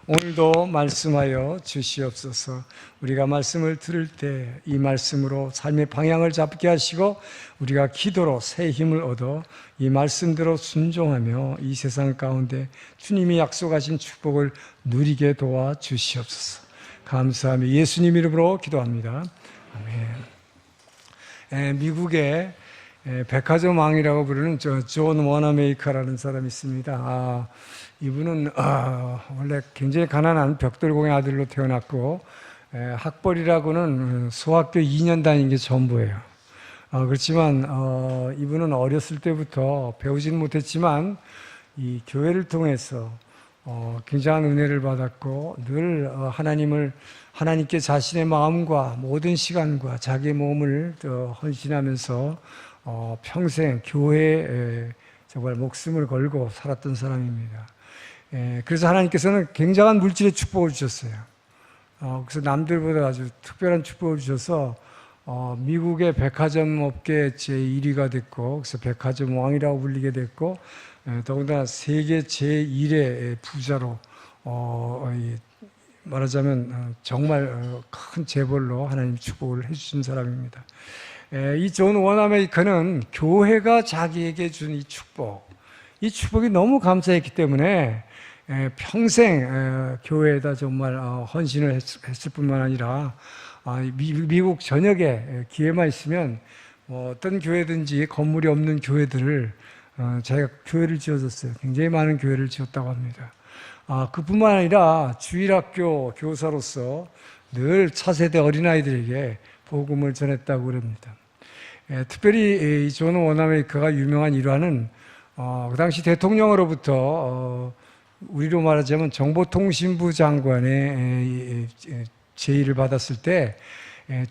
오늘도 말씀하여 주시옵소서. 우리가 말씀을 들을 때 이 말씀으로 삶의 방향을 잡게 하시고 우리가 기도로 새 힘을 얻어 이 말씀대로 순종하며 이 세상 가운데 주님이 약속하신 축복을 누리게 도와 주시옵소서. 감사하며 예수님 이름으로 기도합니다. 아멘. 미국의 백화점 왕이라고 부르는 존 워너메이커라는 사람이 있습니다. 이분은 원래 굉장히 가난한 벽돌공의 아들로 태어났고 학벌이라고는 소학교 2년 다닌 게 전부예요. 그렇지만 이분은 어렸을 때부터 배우지는 못했지만 이 교회를 통해서 굉장한 은혜를 받았고 늘 하나님께 자신의 마음과 모든 시간과 자기의 몸을 헌신하면서 평생 교회에 정말 목숨을 걸고 살았던 사람입니다. 그래서 하나님께서는 굉장한 물질의 축복을 주셨어요. 그래서 남들보다 아주 특별한 축복을 주셔서 미국의 백화점 업계 제1위가 됐고, 그래서 백화점 왕이라고 불리게 됐고, 더군다나 세계 제1의 부자로 말하자면 정말 큰 재벌로 하나님 축복을 해주신 사람입니다. 이 존 워너메이커는 교회가 자기에게 준 이 축복이 너무 감사했기 때문에 평생 교회에다 정말 헌신을 했을 뿐만 아니라 미국 전역에 기회만 있으면 어떤 교회든지 건물이 없는 교회들을 자기가 교회를 지어줬어요. 굉장히 많은 교회를 지었다고 합니다. 그뿐만 아니라 주일학교 교사로서 늘 차세대 어린아이들에게 복음을 전했다고 그럽니다. 특별히 이 존 워너메이커가 유명한 일화는 그 당시 대통령으로부터 우리로 말하자면 정보통신부 장관의 제의를 받았을 때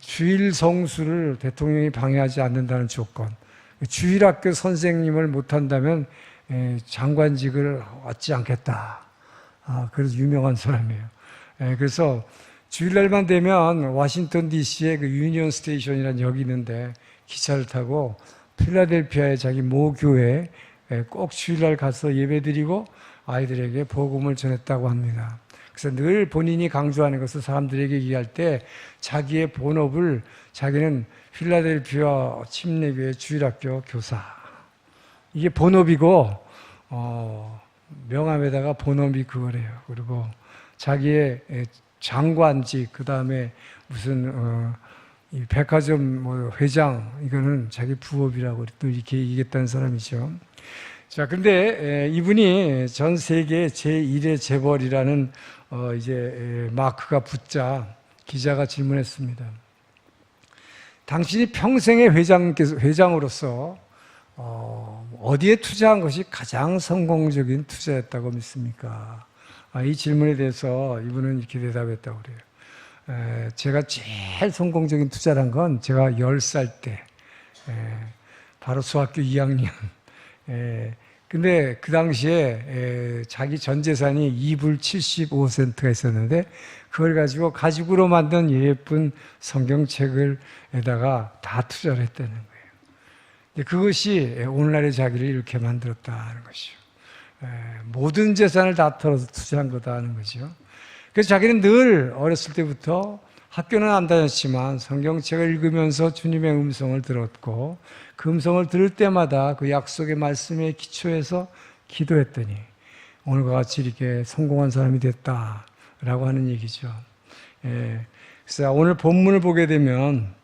주일 성수를 대통령이 방해하지 않는다는 조건, 주일학교 선생님을 못한다면 장관직을 얻지 않겠다. 그래서 유명한 사람이에요. 그래서 주일날만 되면 워싱턴 DC에 그 유니온 스테이션이라는 역이 있는데 기차를 타고 필라델피아의 자기 모교회에 꼭 주일날 가서 예배드리고 아이들에게 복음을 전했다고 합니다. 그래서 늘 본인이 강조하는 것을 사람들에게 얘기할 때 자기의 본업을 자기는 필라델피아 침례교회 주일학교 교사, 이게 본업이고 명함에다가 본업이 그거래요. 그리고 자기의 장관직, 그 다음에 무슨 이 백화점 회장, 이거는 자기 부업이라고 또 이렇게 얘기했다는 사람이죠. 자, 근데 이분이 전 세계 제1의 재벌이라는 이제 마크가 붙자 기자가 질문했습니다. 당신이 평생의 회장으로서 어디에 투자한 것이 가장 성공적인 투자였다고 믿습니까? 이 질문에 대해서 이분은 이렇게 대답했다고 그래요. 제가 제일 성공적인 투자란 건 제가 10살 때, 바로 수학교 2학년. 근데 그 당시에 자기 전 재산이 2불 75센트가 있었는데 그걸 가지고 가죽으로 만든 예쁜 성경책에다가 다 투자를 했다는 거예요. 그것이 오늘날의 자기를 이렇게 만들었다는 것이죠. 모든 재산을 다 털어서 투자한 거다 하는 거죠. 그래서 자기는 늘 어렸을 때부터 학교는 안 다녔지만 성경책을 읽으면서 주님의 음성을 들었고 그 음성을 들을 때마다 그 약속의 말씀에 기초해서 기도했더니 오늘과 같이 이렇게 성공한 사람이 됐다라고 하는 얘기죠. 그래서 오늘 본문을 보게 되면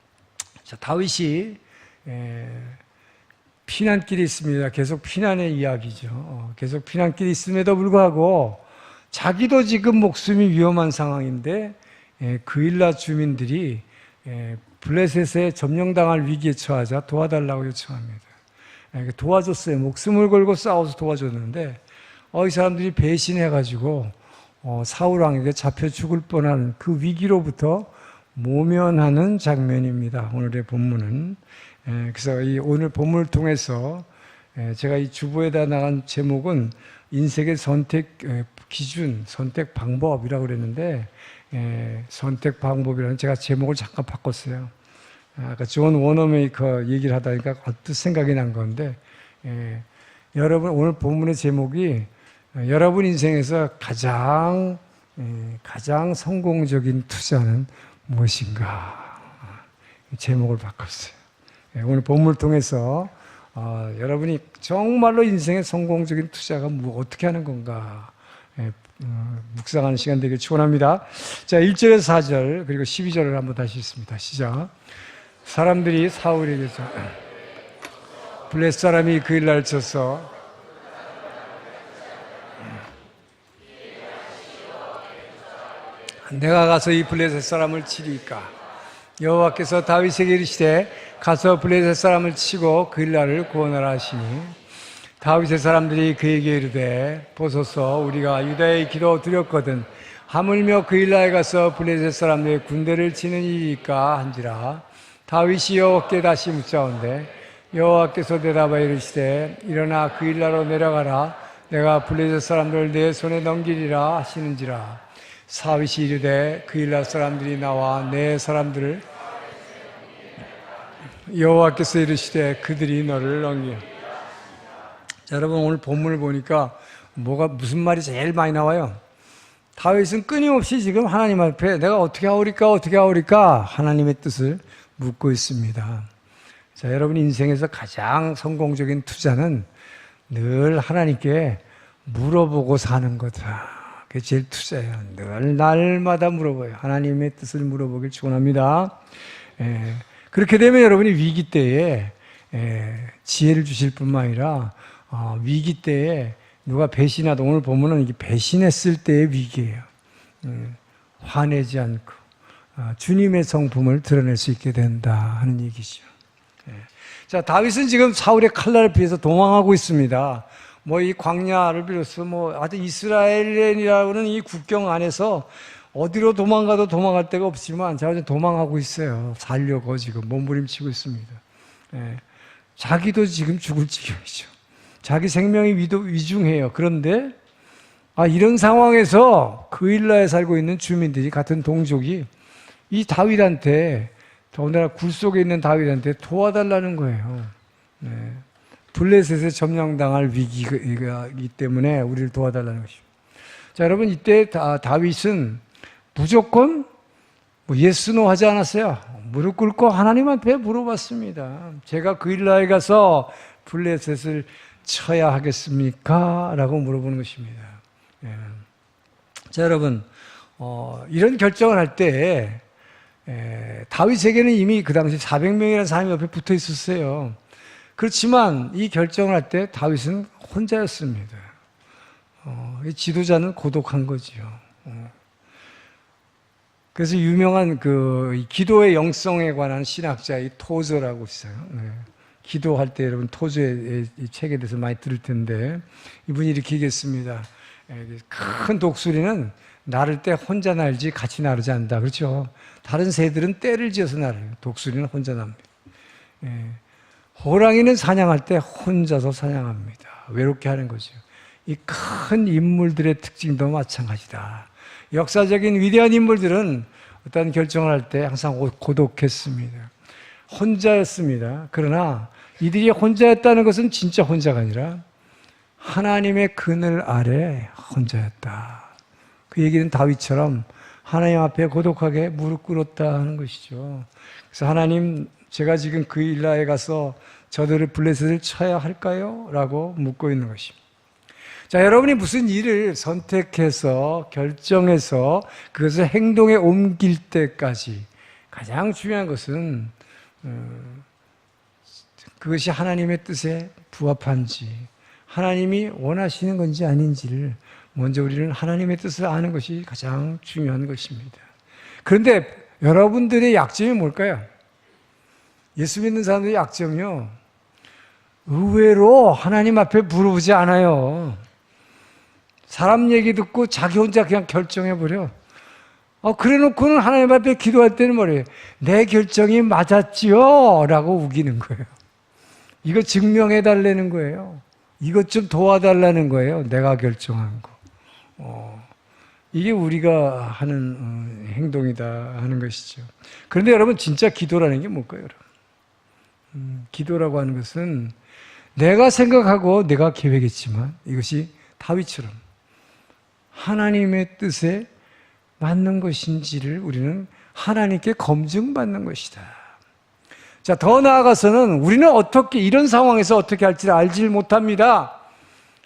다윗이 피난길이 있습니다. 계속 피난의 이야기죠. 계속 피난길이 있음에도 불구하고 자기도 지금 목숨이 위험한 상황인데 그일라 주민들이 블레셋에 점령당할 위기에 처하자 도와달라고 요청합니다. 도와줬어요. 목숨을 걸고 싸워서 도와줬는데 이 사람들이 배신해가지고 사울 왕에게 잡혀 죽을 뻔한 그 위기로부터 모면하는 장면입니다. 오늘의 본문은. 그래서 이 오늘 본문을 통해서 제가 이 주보에다 나간 제목은 인생의 선택 기준, 선택 방법이라고 그랬는데 선택 방법이라는 제가 제목을 잠깐 바꿨어요. 아까 존 워너메이커 얘기를 하다니까 언뜻 생각이 난 건데 여러분 오늘 본문의 제목이 여러분 인생에서 가장 가장 성공적인 투자는 무엇인가? 제목을 바꿨어요. 오늘 본문을 통해서 여러분이 정말로 인생의 성공적인 투자가 어떻게 하는 건가 묵상하는 시간 되길 축원합니다. 자, 1절에서 4절 그리고 12절을 한번 다시 읽습니다. 시작. 사람들이 사울에게서 블레셋 사람이 그 일날 쳐서 내가 가서 이 블레셋 사람을 치리까? 여호와께서 다윗에게 이르시되 가서 블레셋 사람을 치고 그 일날을 구원하라 하시니 다윗의 사람들이 그에게 이르되 보소서 우리가 유다의 기도 드렸거든 하물며 그 일날에 가서 블레셋 사람들의 군대를 치는 일이니까 한지라. 다윗이 여호와께 다시 묻자온대 여호와께서 대답하여 이르시되 일어나 그 일날로 내려가라 내가 블레셋 사람들을 내 손에 넘기리라 하시는지라. 다윗이 이르되 그 일날 사람들이 나와 내 사람들을 여호와께서 이르시되 그들이 너를 넘겨. 자, 여러분 오늘 본문을 보니까 무슨 말이 제일 많이 나와요? 다윗은 끊임없이 지금 하나님 앞에 내가 어떻게 하오리까 하나님의 뜻을 묻고 있습니다. 자, 여러분 인생에서 가장 성공적인 투자는 늘 하나님께 물어보고 사는 거다. 그게 제일 투자예요. 늘 날마다 물어봐요. 하나님의 뜻을 물어보길 축원합니다. 그렇게 되면 여러분이 위기 때에 지혜를 주실 뿐만 아니라 위기 때에 누가 배신하다 오늘 보면은 이게 배신했을 때의 위기예요. 화내지 않고 주님의 성품을 드러낼 수 있게 된다 하는 얘기죠. 자, 다윗은 지금 사울의 칼날을 피해서 도망하고 있습니다. 이 광야를 비롯해서 아주 이스라엘이라는 이 국경 안에서 어디로 도망가도 도망갈 데가 없지만 자기는 도망하고 있어요. 살려고 지금 몸부림치고 있습니다. 자기도 지금 죽을 지경이죠. 자기 생명이 위중해요. 그런데 이런 상황에서 그일라에 살고 있는 주민들이 같은 동족이 이 다윗한테 더군다나 굴 속에 있는 다윗한테 도와달라는 거예요. 블레셋에 점령당할 위기이기 때문에 우리를 도와달라는 것이죠. 자, 여러분 이때 다윗은 무조건 예스노 하지 않았어요. 무릎 꿇고 하나님한테 물어봤습니다. 제가 그일라에 가서 블레셋을 쳐야 하겠습니까? 라고 물어보는 것입니다. 자, 여러분 이런 결정을 할 때 다윗에게는 이미 그 당시 400명이라는 사람이 옆에 붙어 있었어요. 그렇지만 이 결정을 할 때 다윗은 혼자였습니다. 지도자는 고독한 거지요. 그래서 유명한 기도의 영성에 관한 신학자의 토저라고 있어요. 기도할 때 여러분 토저의 책에 대해서 많이 들을 텐데 이분이 이렇게 얘기했습니다. 큰 독수리는 나를 때 혼자 날지 같이 나르지 않는다. 그렇죠? 다른 새들은 떼를 지어서 날아요. 독수리는 혼자 납니다. 호랑이는 사냥할 때 혼자서 사냥합니다. 외롭게 하는 거죠. 이 큰 인물들의 특징도 마찬가지다. 역사적인 위대한 인물들은 어떤 결정을 할 때 항상 고독했습니다. 혼자였습니다. 그러나 이들이 혼자였다는 것은 진짜 혼자가 아니라 하나님의 그늘 아래 혼자였다. 그 얘기는 다윗처럼 하나님 앞에 고독하게 무릎 꿇었다 하는 것이죠. 그래서 하나님, 제가 지금 그 일라에 가서 저들을 블레셋을 쳐야 할까요? 라고 묻고 있는 것입니다. 자, 여러분이 무슨 일을 선택해서 결정해서 그것을 행동에 옮길 때까지 가장 중요한 것은 그것이 하나님의 뜻에 부합한지 하나님이 원하시는 건지 아닌지를 먼저 우리는 하나님의 뜻을 아는 것이 가장 중요한 것입니다. 그런데 여러분들의 약점이 뭘까요? 예수 믿는 사람들의 약점이요, 의외로 하나님 앞에 물어보지 않아요. 사람 얘기 듣고 자기 혼자 그냥 결정해버려. 그래 놓고는 하나님 앞에 기도할 때는 뭐래요? 내 결정이 맞았지요? 라고 우기는 거예요. 이거 증명해달라는 거예요. 이것 좀 도와달라는 거예요. 내가 결정한 거. 이게 우리가 하는 행동이다 하는 것이죠. 그런데 여러분, 진짜 기도라는 게 뭘까요, 여러분? 기도라고 하는 것은 내가 생각하고 내가 계획했지만 이것이 다윗처럼 하나님의 뜻에 맞는 것인지를 우리는 하나님께 검증받는 것이다. 자, 더 나아가서는 우리는 어떻게, 이런 상황에서 어떻게 할지 알지 못합니다.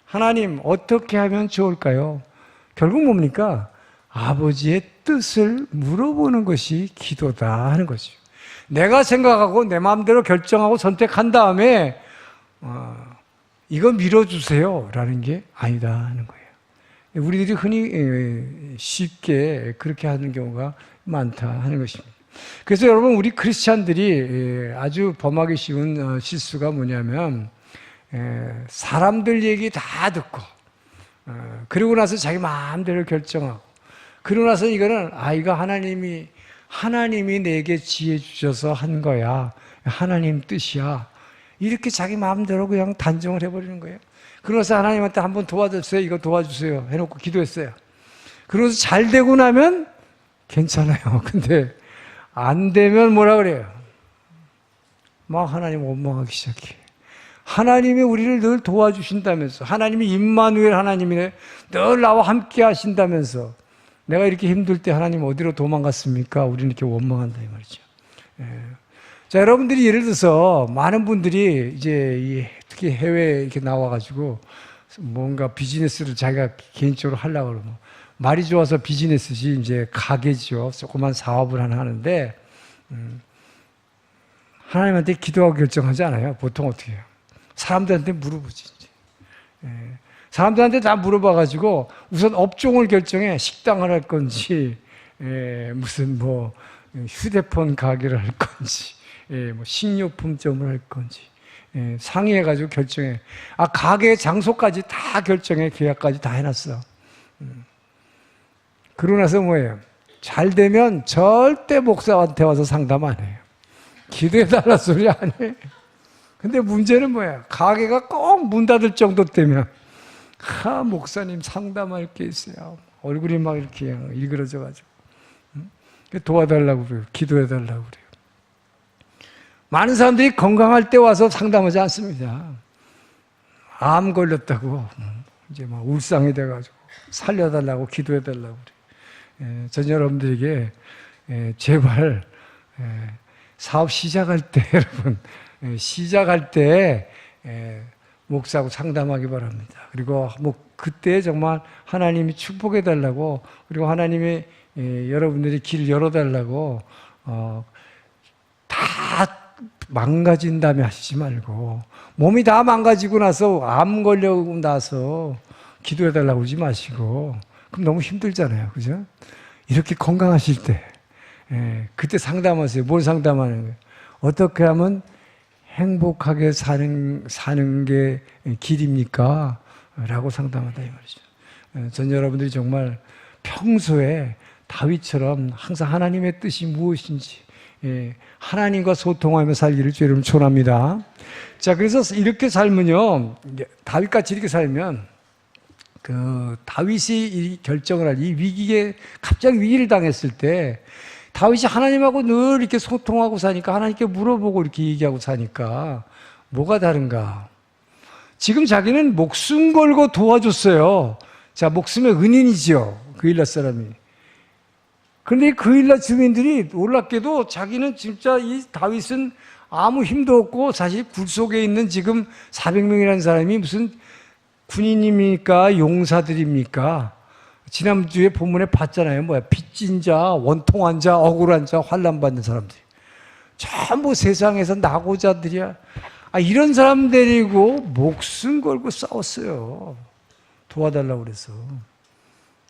하나님, 어떻게 하면 좋을까요? 결국 뭡니까? 아버지의 뜻을 물어보는 것이 기도다 하는 거죠. 내가 생각하고 내 마음대로 결정하고 선택한 다음에 이거 밀어주세요 라는 게 아니다 하는 거예요. 우리들이 흔히 쉽게 그렇게 하는 경우가 많다 하는 것입니다. 그래서 여러분, 우리 크리스찬들이 아주 범하기 쉬운 실수가 뭐냐면 사람들 얘기 다 듣고 그리고 나서 자기 마음대로 결정하고 그러고 나서 이거는 이거 하나님이 내게 지혜 주셔서 한 거야, 하나님 뜻이야, 이렇게 자기 마음대로 그냥 단정을 해버리는 거예요. 그러면서 하나님한테 한번 도와주세요, 이거 도와주세요 해놓고 기도했어요. 그러면서 잘 되고 나면 괜찮아요. 근데 안 되면 뭐라 그래요? 막 하나님 원망하기 시작해. 하나님이 우리를 늘 도와주신다면서, 하나님이 임마누엘 하나님이네, 늘 나와 함께 하신다면서, 내가 이렇게 힘들 때 하나님 어디로 도망갔습니까? 우리는 이렇게 원망한다 이 말이죠. 자, 여러분들이 예를 들어서 많은 분들이 이제 특히 해외에 이렇게 나와가지고 뭔가 비즈니스를 자기가 개인적으로 하려고 그러면, 말이 좋아서 비즈니스지 이제 가게죠. 조그만 사업을 하나 하는데 하나님한테 기도하고 결정하지 않아요. 보통 어떻게 해요? 사람들한테 물어보지. 사람들한테 다 물어봐가지고 우선 업종을 결정해. 식당을 할 건지, 무슨 뭐 휴대폰 가게를 할 건지, 뭐 식료품점을 할 건지, 상의해가지고 결정해. 가게 장소까지 다 결정해. 계약까지 다 해놨어. 그러고 나서 뭐예요? 잘 되면 절대 목사한테 와서 상담 안 해요. 기도해달라 소리 안 해. 근데 문제는 뭐야? 가게가 꼭 문 닫을 정도 되면, 목사님 상담할 게 있어요. 얼굴이 막 이렇게 일그러져가지고. 도와달라고 그래요. 기도해달라고 그래요. 많은 사람들이 건강할 때 와서 상담하지 않습니다. 암 걸렸다고, 이제 막 울상이 돼가지고, 살려달라고 기도해달라고 그래요. 전 여러분들에게 제발 사업 시작할 때 여러분 시작할 때 목사하고 상담하기 바랍니다. 그리고 뭐 그때 정말 하나님이 축복해 달라고, 그리고 하나님이 여러분들이 길을 열어달라고 다 망가진 다음에 하시지 말고, 몸이 다 망가지고 나서 암 걸려고 나서 기도해 달라고 그러지 마시고, 그럼 너무 힘들잖아요. 그죠? 이렇게 건강하실 때, 그때 상담하세요. 뭘 상담하는 거예요? 어떻게 하면 행복하게 사는 게 길입니까? 라고 상담하다 이 말이죠. 전 여러분들이 정말 평소에 다윗처럼 항상 하나님의 뜻이 무엇인지, 하나님과 소통하며 살기를 주님 축원합니다. 자, 그래서 이렇게 살면요, 다윗같이 이렇게 살면, 다윗이 이 결정을 할, 이 위기에, 갑자기 위기를 당했을 때, 다윗이 하나님하고 늘 이렇게 소통하고 사니까, 하나님께 물어보고 이렇게 얘기하고 사니까, 뭐가 다른가? 지금 자기는 목숨 걸고 도와줬어요. 자, 목숨의 은인이죠. 그일라 사람이. 그런데 그일라 주민들이 놀랍게도 자기는 진짜 이 다윗은 아무 힘도 없고, 사실 굴 속에 있는 지금 400명이라는 사람이 무슨 군인입니까? 용사들입니까? 지난주에 본문에 봤잖아요. 뭐야? 빚진 자, 원통한 자, 억울한 자, 환난받는 사람들. 전부 세상에서 낙오자들이야. 이런 사람 데리고 목숨 걸고 싸웠어요. 도와달라고 그래서.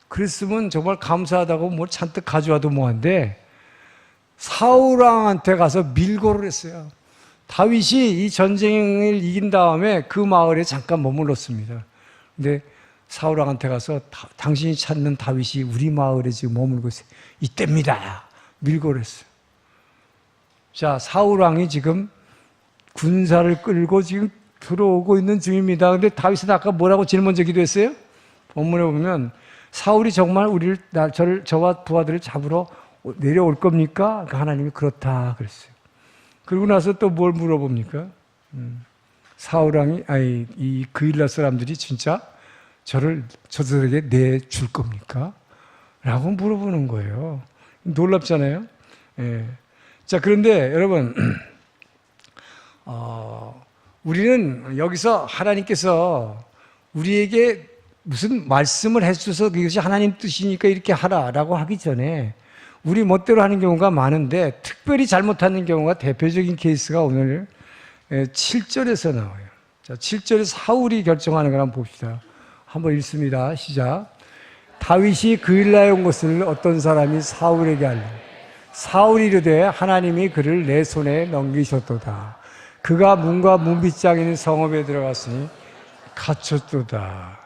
그랬으면 정말 감사하다고 뭘 잔뜩 가져와도 뭐한데, 사울왕한테 가서 밀고를 했어요. 다윗이 이 전쟁을 이긴 다음에 그 마을에 잠깐 머물렀습니다. 근데 사울왕한테 가서 당신이 찾는 다윗이 우리 마을에 지금 머물고 있어요. 이때입니다. 밀고를 했어요. 자, 사울왕이 지금 군사를 끌고 지금 들어오고 있는 중입니다. 근데 다윗은 아까 뭐라고 제일 먼저 기도했어요? 본문에 보면 사울이 정말 저와 부하들을 잡으러 내려올 겁니까? 하나님이 그렇다 그랬어요. 그러고 나서 또 뭘 물어봅니까? 사울왕이, 이 그일라 사람들이 진짜 저들에게 내줄 겁니까? 라고 물어보는 거예요. 놀랍잖아요. 예. 자, 그런데 여러분, 우리는 여기서 하나님께서 우리에게 무슨 말씀을 해주셔서 그것이 하나님 뜻이니까 이렇게 하라라고 하기 전에 우리 멋대로 하는 경우가 많은데, 특별히 잘못하는 경우가, 대표적인 케이스가 오늘 7절에서 나와요. 자, 7절에 사울이 결정하는 걸 한번 봅시다. 한번 읽습니다. 시작. 다윗이 그일라에 온 것을 어떤 사람이 사울에게 알려. 사울이 이르되 하나님이 그를 내 손에 넘기셨도다. 그가 문과 문빗장에 있는 성읍에 들어갔으니 갇혔도다.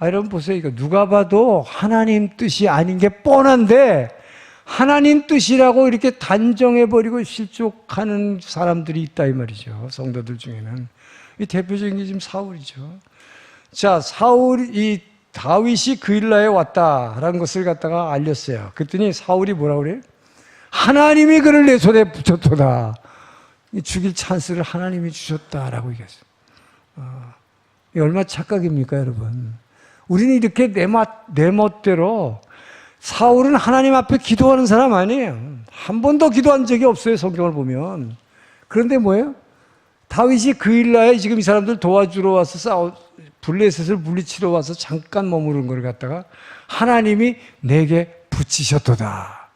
여러분 보세요. 이거 누가 봐도 하나님 뜻이 아닌 게 뻔한데 하나님 뜻이라고 이렇게 단정해버리고 실족하는 사람들이 있다 이 말이죠. 성도들 중에는. 이 대표적인 게 지금 사울이죠. 자, 이 다윗이 그일라에 왔다라는 것을 갖다가 알렸어요. 그랬더니 사울이 뭐라고 그래요? 하나님이 그를 내 손에 붙였도다. 죽일 찬스를 하나님이 주셨다라고 얘기했어요. 이게 얼마나 착각입니까, 여러분? 우리는 이렇게 내 멋대로, 사울은 하나님 앞에 기도하는 사람 아니에요. 한 번도 기도한 적이 없어요, 성경을 보면. 그런데 뭐예요? 다윗이 그일라에 지금 이 사람들 도와주러 와서 블레셋을 물리치러 와서 잠깐 머무른 걸 갖다가 하나님이 내게 붙이셨도다.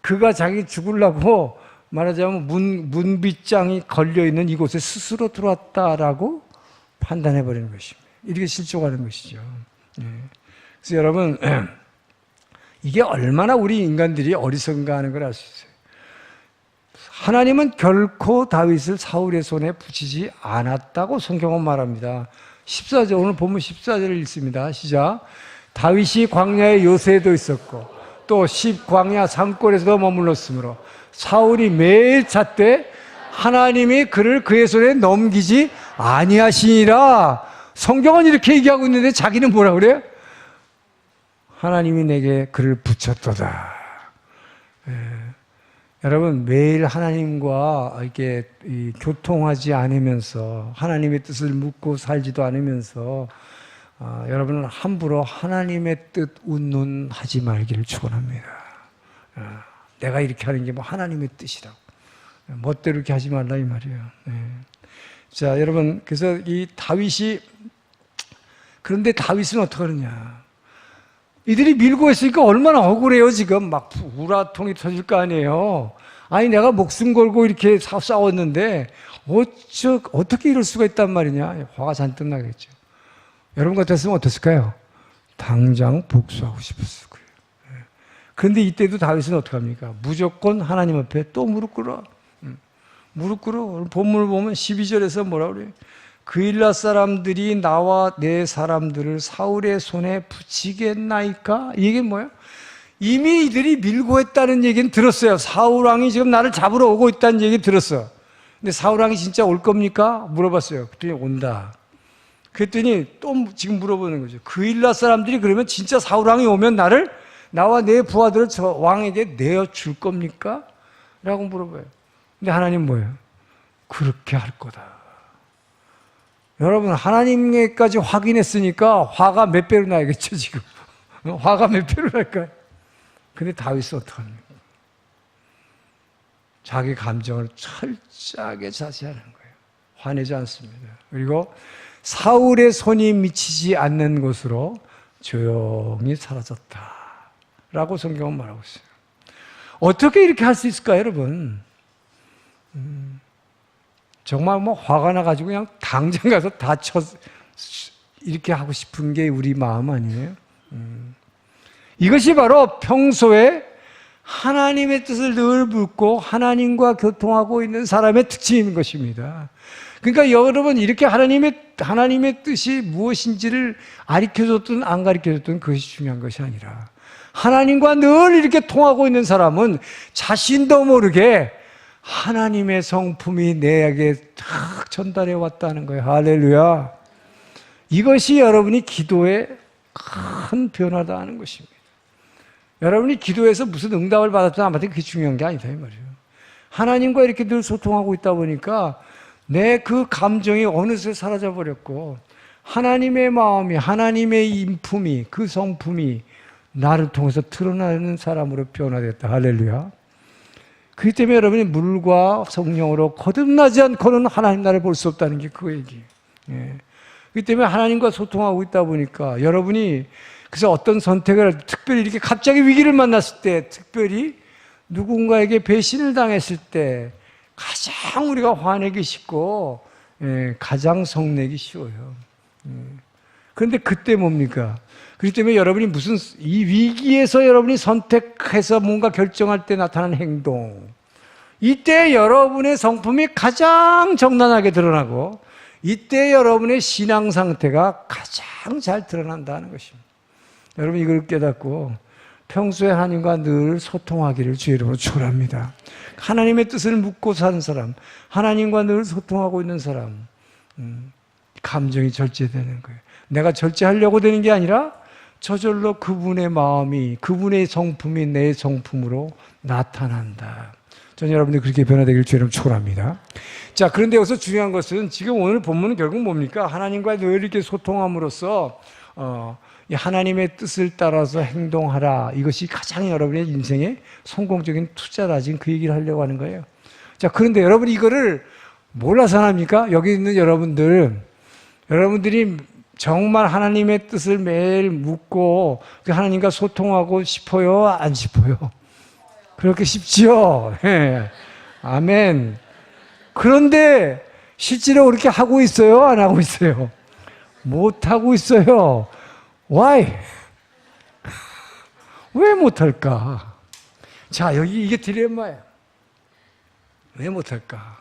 그가 자기 죽으려고 말하자면 문빗장이 걸려있는 이곳에 스스로 들어왔다라고 판단해버리는 것입니다. 이렇게 실족하는 것이죠. 그래서 여러분, 이게 얼마나 우리 인간들이 어리석은가 하는 걸 알 수 있어요. 하나님은 결코 다윗을 사울의 손에 붙이지 않았다고 성경은 말합니다. 14절, 오늘 본문 14절을 읽습니다. 시작. 다윗이 광야에 요새도 있었고 또 광야 산골에서도 머물렀으므로 사울이 매일 찾되 하나님이 그를 그의 손에 넘기지 아니하시니라. 성경은 이렇게 얘기하고 있는데 자기는 뭐라 그래요? 하나님이 내게 그를 붙였도다. 여러분, 매일 하나님과 이렇게 교통하지 않으면서 하나님의 뜻을 묻고 살지도 않으면서 여러분은 함부로 하나님의 뜻 운운하지 말기를 축원합니다. 내가 이렇게 하는 게 뭐 하나님의 뜻이라고 멋대로 이렇게 하지 말라 이 말이에요. 자, 여러분, 그래서 이 다윗이, 그런데 다윗은 어떻게 하느냐? 이들이 밀고 있으니까 얼마나 억울해요. 지금 막 우라통이 터질 거 아니에요. 아니, 내가 목숨 걸고 이렇게 싸웠는데 어떻게 이럴 수가 있단 말이냐. 화가 잔뜩 나겠죠. 여러분 같았으면 어땠을까요? 당장 복수하고 싶었을 거예요. 그런데 이때도 다윗은 어떻게 합니까? 무조건 하나님 앞에 또 무릎 꿇어. 무릎 꿇어. 본문을 보면 12절에서 뭐라 그래요? 그일라 사람들이 나와 내 사람들을 사울의 손에 붙이겠나이까? 이게 뭐예요? 이미 이들이 밀고 했다는 얘기는 들었어요. 사울 왕이 지금 나를 잡으러 오고 있다는 얘기 들었어. 근데 사울 왕이 진짜 올 겁니까? 물어봤어요. 그랬더니 온다. 그랬더니 또 지금 물어보는 거죠. 그일라 사람들이 그러면 진짜 사울 왕이 오면 나와 내 부하들을 저 왕에게 내어줄 겁니까? 라고 물어봐요. 근데 하나님 뭐예요? 그렇게 할 거다. 여러분, 하나님께까지 확인했으니까 화가 몇 배로 나야겠죠, 지금. 화가 몇 배로 날까요? 근데 다윗은 어떡합니까? 자기 감정을 철저하게 자제하는 거예요. 화내지 않습니다. 그리고 사울의 손이 미치지 않는 곳으로 조용히 사라졌다. 라고 성경은 말하고 있어요. 어떻게 이렇게 할 수 있을까요, 여러분? 정말 뭐 화가 나가지고 그냥 당장 가서 이렇게 하고 싶은 게 우리 마음 아니에요? 이것이 바로 평소에 하나님의 뜻을 늘 묻고 하나님과 교통하고 있는 사람의 특징인 것입니다. 그러니까 여러분, 이렇게 하나님의 뜻이 무엇인지를 가르쳐줬든 안 가르쳐줬든 그것이 중요한 것이 아니라 하나님과 늘 이렇게 통하고 있는 사람은 자신도 모르게 하나님의 성품이 내게 탁 전달해 왔다는 거예요. 할렐루야. 이것이 여러분이 기도의 큰 변화다 하는 것입니다. 여러분이 기도해서 무슨 응답을 받았든 안 받든 그게 중요한 게 아니다 이 말이에요. 하나님과 이렇게 늘 소통하고 있다 보니까 내 그 감정이 어느새 사라져 버렸고 하나님의 마음이, 하나님의 인품이, 그 성품이 나를 통해서 드러나는 사람으로 변화됐다. 할렐루야. 그렇기 때문에 여러분이 물과 성령으로 거듭나지 않고는 하나님 나라를 볼 수 없다는 게 그 얘기예요. 예. 그렇기 때문에 하나님과 소통하고 있다 보니까 여러분이 그래서 어떤 선택을 특별히 이렇게 갑자기 위기를 만났을 때, 특별히 누군가에게 배신을 당했을 때 가장 우리가 화내기 쉽고 가장 성내기 쉬워요. 그런데 그때 뭡니까? 그렇기 때문에 여러분이 무슨 이 위기에서 여러분이 선택해서 뭔가 결정할 때 나타나는 행동, 이때 여러분의 성품이 가장 적나라하게 드러나고 이때 여러분의 신앙 상태가 가장 잘 드러난다는 것입니다. 여러분 이걸 깨닫고 평소에 하나님과 늘 소통하기를 주의 이름으로 축원합니다. 하나님의 뜻을 묻고 사는 사람, 하나님과 늘 소통하고 있는 사람, 감정이 절제되는 거예요. 내가 절제하려고 되는 게 아니라 저절로 그분의 마음이, 그분의 성품이 내 성품으로 나타난다. 저는 여러분들이 그렇게 변화되기를 주의 이름으로 축원합니다. 자, 그런데 여기서 중요한 것은 지금 오늘 본문은 결국 뭡니까? 하나님과 늘 이렇게 소통함으로써 이 하나님의 뜻을 따라서 행동하라. 이것이 가장 여러분의 인생의 성공적인 투자다. 지금 그 얘기를 하려고 하는 거예요. 자, 그런데 여러분이 이거를 몰라서 합니까? 여기 있는 여러분들이 정말 하나님의 뜻을 매일 묻고 하나님과 소통하고 싶어요? 안 싶어요? 그렇게 쉽지요? 네. 아멘. 그런데 실제로 그렇게 하고 있어요? 안 하고 있어요? 못하고 있어요. Why? 왜 못할까? 자, 여기 이게 딜레마예요. 왜 못할까?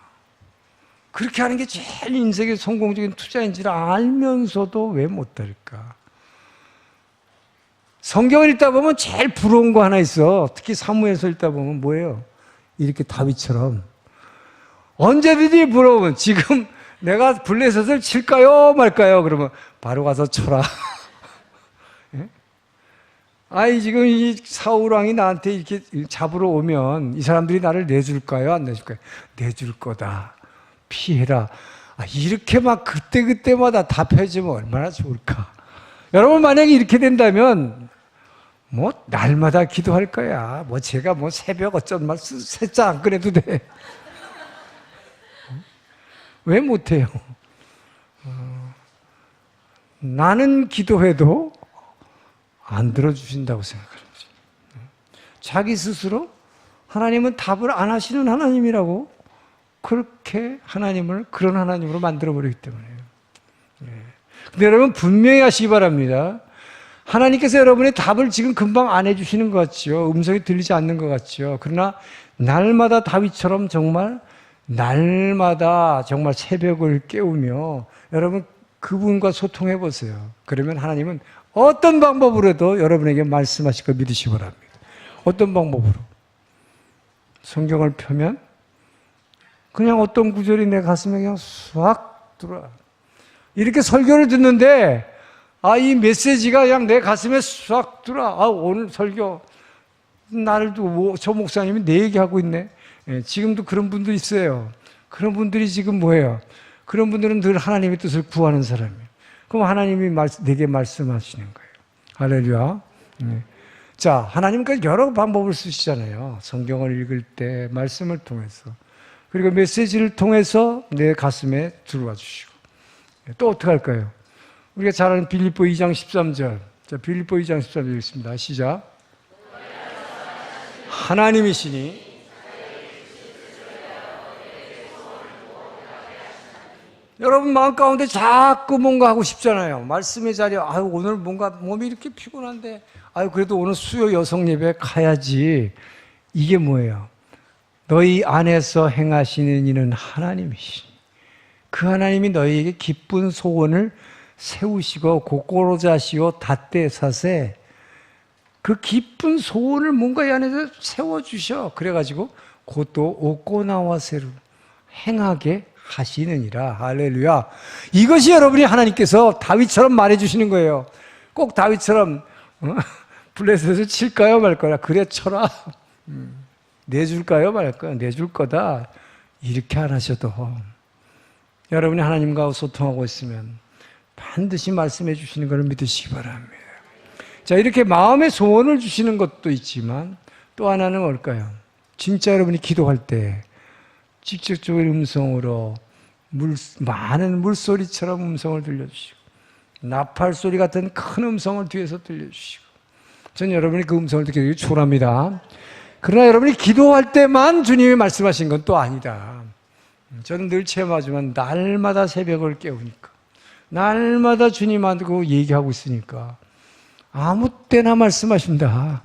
그렇게 하는 게 제일 인생의 성공적인 투자인지를 알면서도 왜 못할까? 성경을 읽다 보면 제일 부러운 거 하나 있어. 특히 사무엘서 읽다 보면 뭐예요? 이렇게 다윗처럼 언제든지 부러우면 지금 내가 블레셋을 칠까요 말까요? 그러면 바로 가서 쳐라. 아이 지금 이 사울 왕이 나한테 이렇게 잡으러 오면 이 사람들이 나를 내줄까요? 안 내줄까요? 내줄 거다. 피해라. 이렇게 막 그때그때마다 답해주면 얼마나 좋을까? 여러분 만약에 이렇게 된다면 뭐 날마다 기도할 거야. 뭐 제가 뭐 새벽 어쩐 말 셋자 안 꺼내도 돼. 왜 못해요? 나는 기도해도 안 들어주신다고 생각하는 거죠. 자기 스스로 하나님은 답을 안 하시는 하나님이라고 그렇게 하나님을 그런 하나님으로 만들어버리기 때문에요. 근데 여러분 분명히 하시기 바랍니다. 하나님께서 여러분의 답을 지금 금방 안 해주시는 것 같죠. 음성이 들리지 않는 것 같죠. 그러나 날마다 다윗처럼 정말 날마다 정말 새벽을 깨우며 여러분 그분과 소통해 보세요. 그러면 하나님은 어떤 방법으로도 여러분에게 말씀하실 걸 믿으시기 바랍니다. 어떤 방법으로? 성경을 펴면 그냥 어떤 구절이 내 가슴에 그냥 싹 들어와. 이렇게 설교를 듣는데 이 메시지가 그냥 내 가슴에 싹 들어와. 오늘 설교 나를 두고 저 목사님이 내 얘기하고 있네. 지금도 그런 분들 있어요. 그런 분들이 지금 뭐예요? 그런 분들은 늘 하나님의 뜻을 구하는 사람이에요. 그럼 하나님이 내게 말씀하시는 거예요. 할렐루야. 자, 하나님은 여러 방법을 쓰시잖아요. 성경을 읽을 때, 말씀을 통해서. 그리고 메시지를 통해서 내 가슴에 들어와 주시고. 또 어떻게 할까요? 우리가 잘 아는 빌립보 2장 13절. 자, 빌립보 2장 13절 읽습니다. 시작. 하나님이시니 여러분 마음 가운데 자꾸 뭔가 하고 싶잖아요. 말씀의 자리에 오늘 뭔가 몸이 이렇게 피곤한데 그래도 오늘 수요 여성 예배 가야지. 이게 뭐예요? 너희 안에서 행하시는 이는 하나님이시니 그 하나님이 너희에게 기쁜 소원을 세우시고 고꼬로자시오 닷대사세 그 기쁜 소원을 뭔가 이 안에서 세워주셔. 그래가지고 그것도 오꼬나와세루 행하게 하시느니라. 할렐루야. 이것이 여러분이 하나님께서 다윗처럼 말해주시는 거예요. 꼭 다윗처럼 블레셋을 칠까요 말까요? 그래 쳐라. 내줄까요 말까요? 내줄 거다. 이렇게 안 하셔도 여러분이 하나님과 소통하고 있으면 반드시 말씀해 주시는 것을 믿으시기 바랍니다. 자, 이렇게 마음의 소원을 주시는 것도 있지만 또 하나는 뭘까요? 진짜 여러분이 기도할 때 직접적인 음성으로 많은 물소리처럼 음성을 들려주시고 나팔 소리 같은 큰 음성을 뒤에서 들려주시고 전 여러분이 그 음성을 듣게 되기 초라합니다. 그러나 여러분이 기도할 때만 주님이 말씀하신 건 또 아니다. 저는 늘 체험하지만 날마다 새벽을 깨우니까 날마다 주님하고 얘기하고 있으니까 아무 때나 말씀하신다.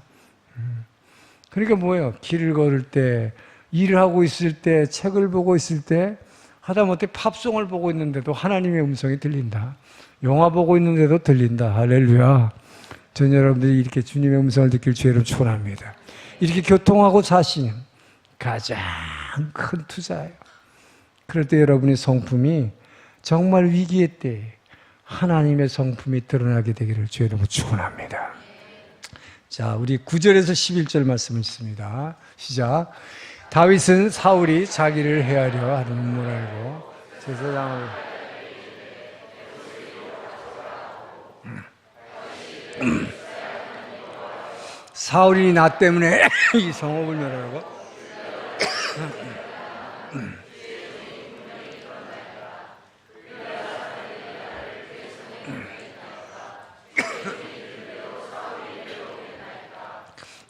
그러니까 뭐예요? 길을 걸을 때, 일을 하고 있을 때, 책을 보고 있을 때, 하다못해 팝송을 보고 있는데도 하나님의 음성이 들린다. 영화 보고 있는데도 들린다. 할렐루야. 전 여러분들이 이렇게 주님의 음성을 느낄 주의를 축원합니다. 이렇게 교통하고 사시는 가장 큰 투자예요. 그럴 때 여러분의 성품이 정말 위기의 때에 하나님의 성품이 드러나게 되기를 주의 이름으로 축원합니다. 자, 우리 9절에서 11절 말씀 있습니다. 시작. 다윗은 사울이 자기를 해하려 하는 줄 알고 제사장을 사울이 나 때문에 이 성읍을 멸하라고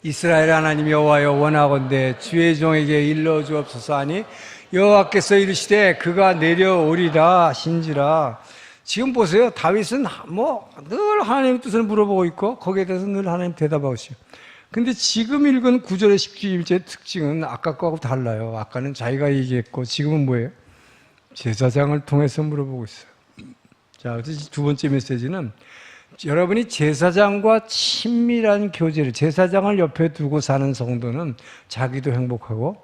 이스라엘 하나님 여호와여 원하건대 주의 종에게 일러 주옵소서 하니 여호와께서 이르시되 그가 내려오리라 하신지라. 지금 보세요. 다윗은 늘 하나님의 뜻을 물어보고 있고 거기에 대해서 늘 하나님 대답하고 있어요. 근데 지금 읽은 9절의 11절의 특징은 아까 거하고 달라요. 아까는 자기가 얘기했고 지금은 뭐예요? 제사장을 통해서 물어보고 있어요. 자, 그래서 두 번째 메시지는 여러분이 제사장과 친밀한 교제를, 제사장을 옆에 두고 사는 성도는 자기도 행복하고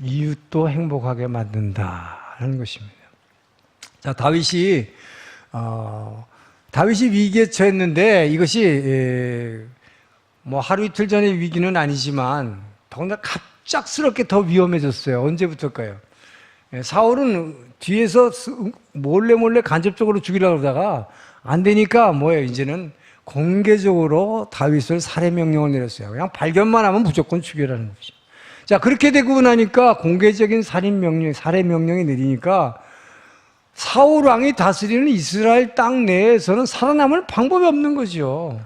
이웃도 행복하게 만든다는 것입니다. 자, 다윗이 위기에 처했는데 이것이 하루 이틀 전의 위기는 아니지만 더군다나 갑작스럽게 더 위험해졌어요. 언제부터일까요? 사울은 뒤에서 몰래 간접적으로 죽이려고 그러다가 안 되니까 이제는 공개적으로 다윗을 살해 명령을 내렸어요. 그냥 발견만 하면 무조건 죽여라는 거죠. 자, 그렇게 되고 나니까 공개적인 살해 명령이 내리니까 사울 왕이 다스리는 이스라엘 땅 내에서는 살아남을 방법이 없는 거죠.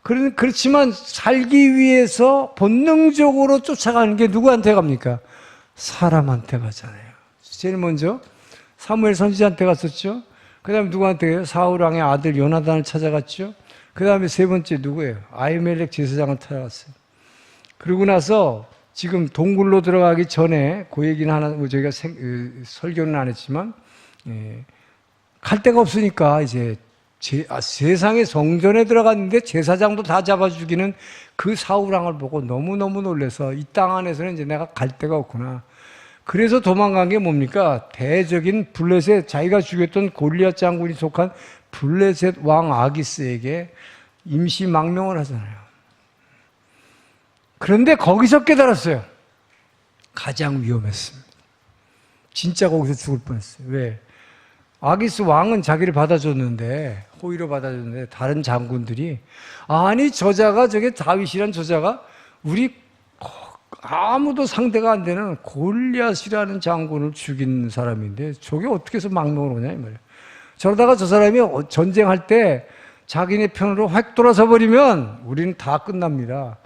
그렇지만 살기 위해서 본능적으로 쫓아가는 게 누구한테 갑니까? 사람한테 가잖아요. 제일 먼저 사무엘 선지자한테 갔었죠. 그 다음에 누구한테 가요? 사울 왕의 아들 요나단을 찾아갔죠. 그 다음에 세 번째 누구예요? 아히멜렉 제사장을 찾아갔어요. 그러고 나서 지금 동굴로 들어가기 전에 그 얘기는 저희가 설교는 안 했지만 갈 데가 없으니까 이제 세상의 성전에 들어갔는데 제사장도 다 잡아 죽이는 그 사울 왕을 보고 너무너무 놀라서 이 땅 안에서는 이제 내가 갈 데가 없구나. 그래서 도망간 게 뭡니까? 대적인 블레셋, 자기가 죽였던 골리앗 장군이 속한 블레셋 왕 아기스에게 임시 망명을 하잖아요. 그런데 거기서 깨달았어요. 가장 위험했습니다. 진짜 거기서 죽을 뻔했어요. 왜? 아기스 왕은 자기를 받아줬는데, 호의로 받아줬는데 다른 장군들이 아니 저게 다윗이란 저자가 우리 아무도 상대가 안 되는 골리앗이라는 장군을 죽인 사람인데 저게 어떻게 해서 망명을 오냐 이 말이에요. 저러다가 저 사람이 전쟁할 때 자기네 편으로 확 돌아서 버리면 우리는 다 끝납니다.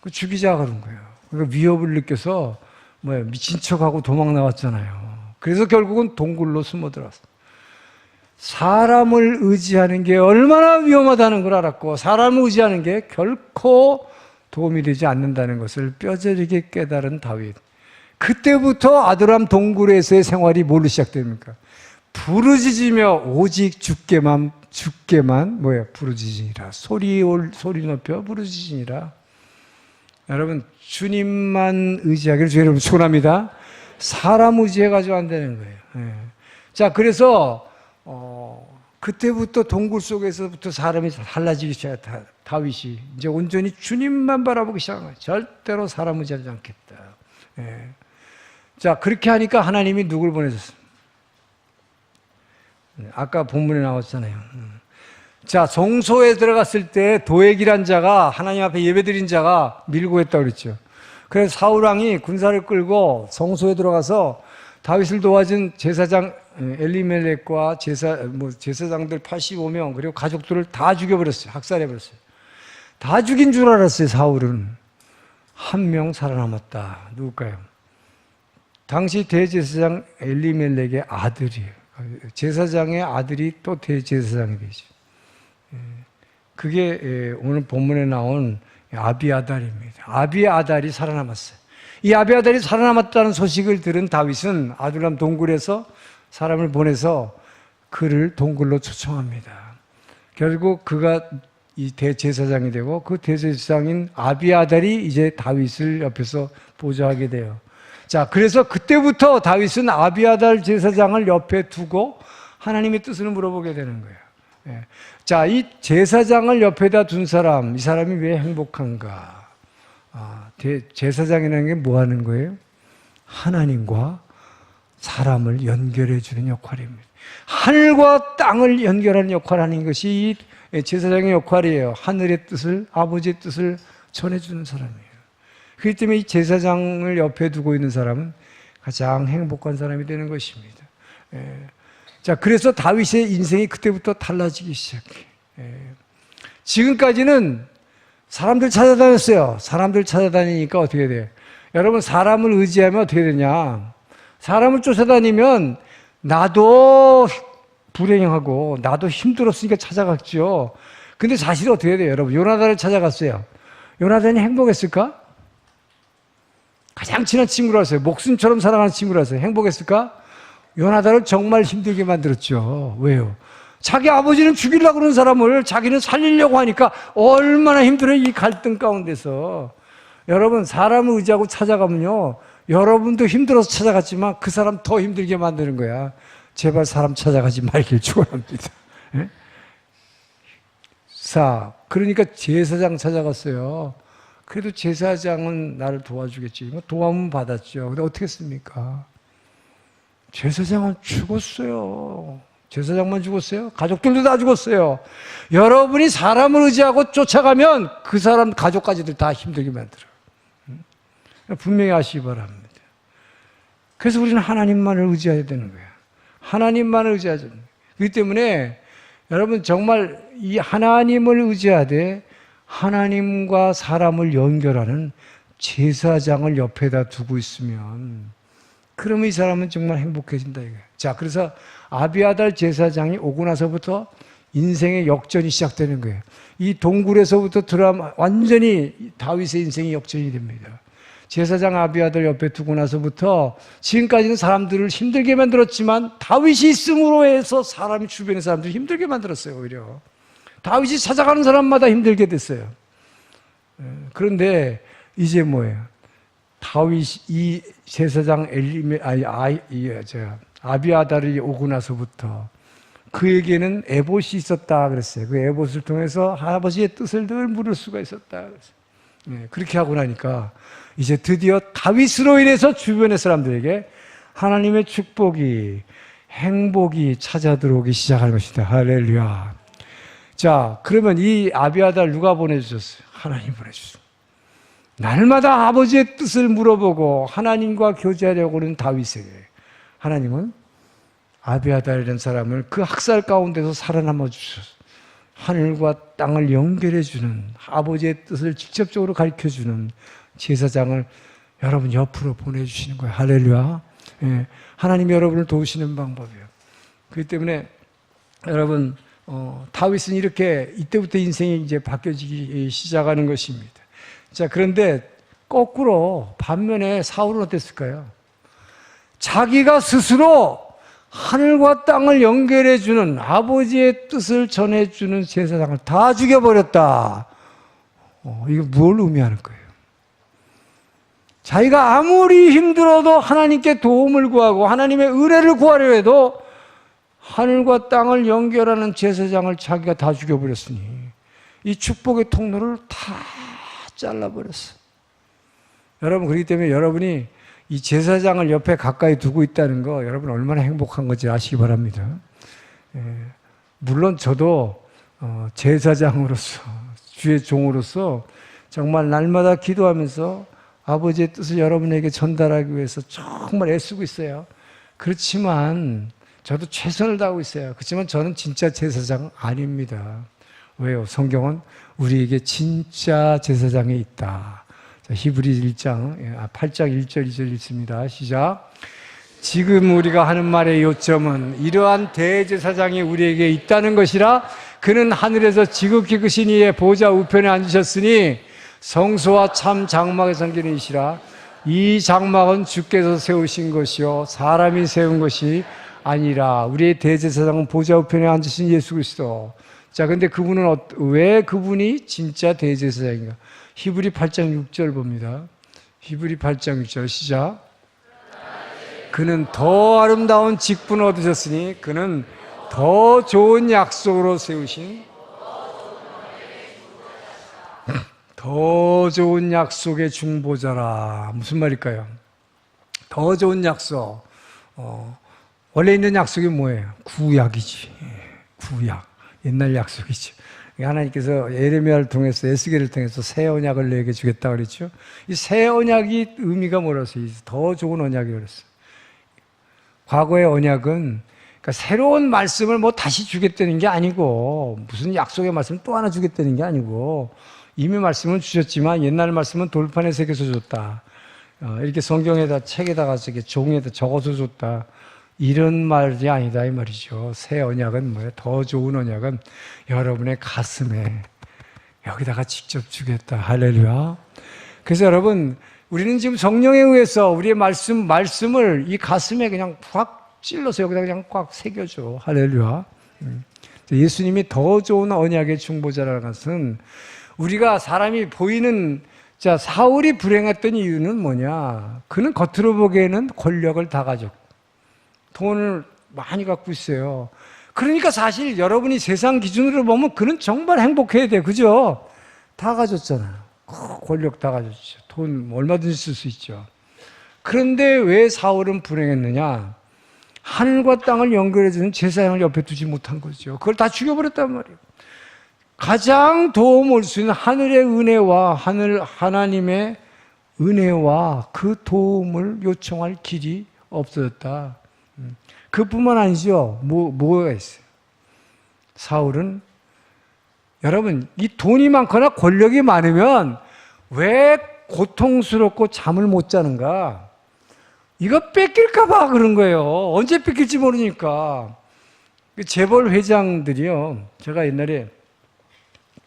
그 죽이자 그런 거예요. 그러니까 위협을 느껴서 미친 척하고 도망 나왔잖아요. 그래서 결국은 동굴로 숨어 들어갔어요. 사람을 의지하는 게 얼마나 위험하다는 걸 알았고 사람을 의지하는 게 결코 도움이 되지 않는다는 것을 뼈저리게 깨달은 다윗. 그때부터 아두람 동굴에서의 생활이 뭘로 시작됩니까? 부르짖으며 오직 주께만 부르짖으니라. 소리 높여 부르짖으니라. 여러분 주님만 의지하기를 주의 이름으로 축원합니다. 사람 의지해가지고 안 되는 거예요. 자, 그래서 그때부터 동굴 속에서부터 사람이 달라지기 시작했다. 다윗이 이제 온전히 주님만 바라보기 시작한 거예요. 절대로 사람 의지하지 않겠다. 자, 그렇게 하니까 하나님이 누굴 보내셨습니까? 아까 본문에 나왔잖아요. 자, 성소에 들어갔을 때 도액이란 자가 하나님 앞에 예배드린 자가 밀고 했다고 그랬죠. 그래서 사울왕이 군사를 끌고 성소에 들어가서 다윗을 도와준 제사장 엘리멜렉과 제사장들 85명 그리고 가족들을 다 죽여버렸어요. 학살해버렸어요. 다 죽인 줄 알았어요. 사울은. 한 명 살아남았다. 누굴까요? 당시 대제사장 엘리멜렉의 아들이에요. 제사장의 아들이 또 대제사장이 되죠. 그게 오늘 본문에 나온 아비아달입니다. 아비아달이 살아남았어요. 이 아비아달이 살아남았다는 소식을 들은 다윗은 아둘람 동굴에서 사람을 보내서 그를 동굴로 초청합니다. 결국 그가 이 대제사장이 되고 그 대제사장인 아비아달이 이제 다윗을 옆에서 보좌하게 돼요. 자, 그래서 그때부터 다윗은 아비아달 제사장을 옆에 두고 하나님의 뜻을 물어보게 되는 거예요. 예. 자, 이 제사장을 옆에다 둔 사람, 이 사람이 왜 행복한가? 제사장이라는 게 뭐 하는 거예요? 하나님과 사람을 연결해 주는 역할입니다. 하늘과 땅을 연결하는 역할을 하는 것이 이 제사장의 역할이에요. 하늘의 뜻을, 아버지의 뜻을 전해주는 사람이에요. 그렇기 때문에 이 제사장을 옆에 두고 있는 사람은 가장 행복한 사람이 되는 것입니다. 자, 그래서 다윗의 인생이 그때부터 달라지기 시작해. 지금까지는 사람들 찾아다녔어요. 사람들 찾아다니니까 어떻게 돼요? 여러분, 사람을 의지하면 어떻게 되냐? 사람을 쫓아다니면 나도 불행하고 나도 힘들었으니까 찾아갔죠. 근데 사실 어떻게 돼요? 여러분, 요나단을 찾아갔어요. 요나단이 행복했을까? 가장 친한 친구라서요. 목숨처럼 사랑하는 친구라서요. 행복했을까? 요나단을 정말 힘들게 만들었죠. 왜요? 자기 아버지는 죽이려고 그러는 사람을 자기는 살리려고 하니까 얼마나 힘들어요, 이 갈등 가운데서. 여러분, 사람을 의지하고 찾아가면요, 여러분도 힘들어서 찾아갔지만 그 사람 더 힘들게 만드는 거야. 제발 사람 찾아가지 말길 축원합니다. 예? 자, 그러니까 제사장 찾아갔어요. 그래도 제사장은 나를 도와주겠지. 도움은 받았죠. 근데 어떻게 했습니까? 제사장은 죽었어요. 제사장만 죽었어요? 가족들도 다 죽었어요. 여러분이 사람을 의지하고 쫓아가면 그 사람 가족까지들 다 힘들게 만들어요. 분명히 아시기 바랍니다. 그래서 우리는 하나님만을 의지해야 되는 거예요. 하나님만을 의지해야 되는 거예요. 그렇기 때문에 여러분 정말 이 하나님을 의지하되 하나님과 사람을 연결하는 제사장을 옆에다 두고 있으면 그러면 이 사람은 정말 행복해진다 이거예요. 자, 그래서 아비아달 제사장이 오고 나서부터 인생의 역전이 시작되는 거예요. 이 동굴에서부터 완전히 다윗의 인생이 역전이 됩니다. 제사장 아비아달 옆에 두고 나서부터 지금까지는 사람들을 힘들게 만들었지만 다윗이 있음으로 해서 사람이 주변의 사람들을 힘들게 만들었어요. 오히려 다윗이 찾아가는 사람마다 힘들게 됐어요. 그런데 이제 뭐예요? 다윗이 이 제사장 아비아달이 오고 나서부터 그에게는 에봇이 있었다 그랬어요. 그 에봇을 통해서 할아버지의 뜻을 늘 물을 수가 있었다 그랬어요. 그렇게 하고 나니까 이제 드디어 다윗으로 인해서 주변의 사람들에게 하나님의 축복이, 행복이 찾아 들어오기 시작할 것이다. 할렐루야. 자, 그러면 이 아비아달 누가 보내주셨어요? 하나님 보내주셨어요. 날마다 아버지의 뜻을 물어보고 하나님과 교제하려고 하는 다윗에게 하나님은 아비아달이라는 사람을 그 학살 가운데서 살아남아 주셔서 하늘과 땅을 연결해 주는 아버지의 뜻을 직접적으로 가르쳐 주는 제사장을 여러분 옆으로 보내주시는 거예요. 할렐루야. 예, 하나님이 여러분을 도우시는 방법이에요. 그렇기 때문에 여러분 다윗은 이렇게 이때부터 인생이 이제 바뀌어지기 시작하는 것입니다. 자, 그런데 거꾸로 반면에 사울은 어땠을까요? 자기가 스스로 하늘과 땅을 연결해 주는 아버지의 뜻을 전해 주는 제사장을 다 죽여버렸다. 이거 뭘 의미하는 거예요? 자기가 아무리 힘들어도 하나님께 도움을 구하고 하나님의 은혜를 구하려 해도 하늘과 땅을 연결하는 제사장을 자기가 다 죽여버렸으니 이 축복의 통로를 다 잘라버렸어. 여러분, 그렇기 때문에 여러분이 이 제사장을 옆에 가까이 두고 있다는 거 여러분 얼마나 행복한 건지 아시기 바랍니다. 물론 저도 제사장으로서, 주의 종으로서 정말 날마다 기도하면서 아버지의 뜻을 여러분에게 전달하기 위해서 정말 애쓰고 있어요. 그렇지만 저도 최선을 다하고 있어요. 그렇지만 저는 진짜 제사장 아닙니다. 왜요? 성경은 우리에게 진짜 제사장이 있다. 자, 히브리 1장, 8장 1절 2절 읽습니다. 시작. 지금 우리가 하는 말의 요점은 이러한 대제사장이 우리에게 있다는 것이라. 그는 하늘에서 지극히 크신 이의 보좌 우편에 앉으셨으니 성소와 참 장막에 섬기는 이시라. 이 장막은 주께서 세우신 것이요 사람이 세운 것이 아니라. 우리의 대제사장은 보좌 우편에 앉으신 예수 그리스도. 자, 근데 그분은 왜 그분이 진짜 대제사장인가? 히브리 8장 6절 봅니다. 히브리 8장 6절 시작. 그는 더 아름다운 직분을 얻으셨으니 그는 더 좋은 약속으로 세우신 더 좋은 약속의 중보자라. 무슨 말일까요? 더 좋은 약속. 원래 있는 약속이 뭐예요? 구약이지. 구약. 옛날 약속이죠. 하나님께서 예레미야를 통해서, 에스겔을 통해서 새 언약을 내게 주겠다 그랬죠. 이 새 언약이 의미가 뭐라서요? 더 좋은 언약이라고 그랬어요. 과거의 언약은 그러니까 새로운 말씀을 뭐 다시 주겠다는 게 아니고, 무슨 약속의 말씀을 또 하나 주겠다는 게 아니고, 이미 말씀은 주셨지만 옛날 말씀은 돌판에 새겨서 줬다. 이렇게 성경에다, 책에다가, 종에다 적어서 줬다. 이런 말이 아니다 이 말이죠. 새 언약은 뭐예요? 더 좋은 언약은 여러분의 가슴에 여기다가 직접 주겠다. 할렐루야. 그래서 여러분, 우리는 지금 성령에 의해서 우리의 말씀을 이 가슴에 그냥 확 찔러서 여기다 그냥 꽉 새겨줘. 할렐루야. 예수님이 더 좋은 언약의 중보자라는 것은 우리가 사람이 보이는, 자, 사울이 불행했던 이유는 뭐냐? 그는 겉으로 보기에는 권력을 다 가졌고 돈을 많이 갖고 있어요. 그러니까 사실 여러분이 세상 기준으로 보면 그는 정말 행복해야 돼. 그죠? 다 가졌잖아요. 권력 다 가졌죠. 돈 얼마든지 쓸 수 있죠. 그런데 왜 사울은 불행했느냐? 하늘과 땅을 연결해주는 제사장을 옆에 두지 못한 거죠. 그걸 다 죽여버렸단 말이에요. 가장 도움 올 수 있는 하늘의 은혜와 하나님의 은혜와 그 도움을 요청할 길이 없어졌다. 그뿐만 아니죠. 뭐가 있어요? 사울은, 여러분, 이 돈이 많거나 권력이 많으면 왜 고통스럽고 잠을 못 자는가? 이거 뺏길까봐 그런 거예요. 언제 뺏길지 모르니까. 재벌 회장들이요. 제가 옛날에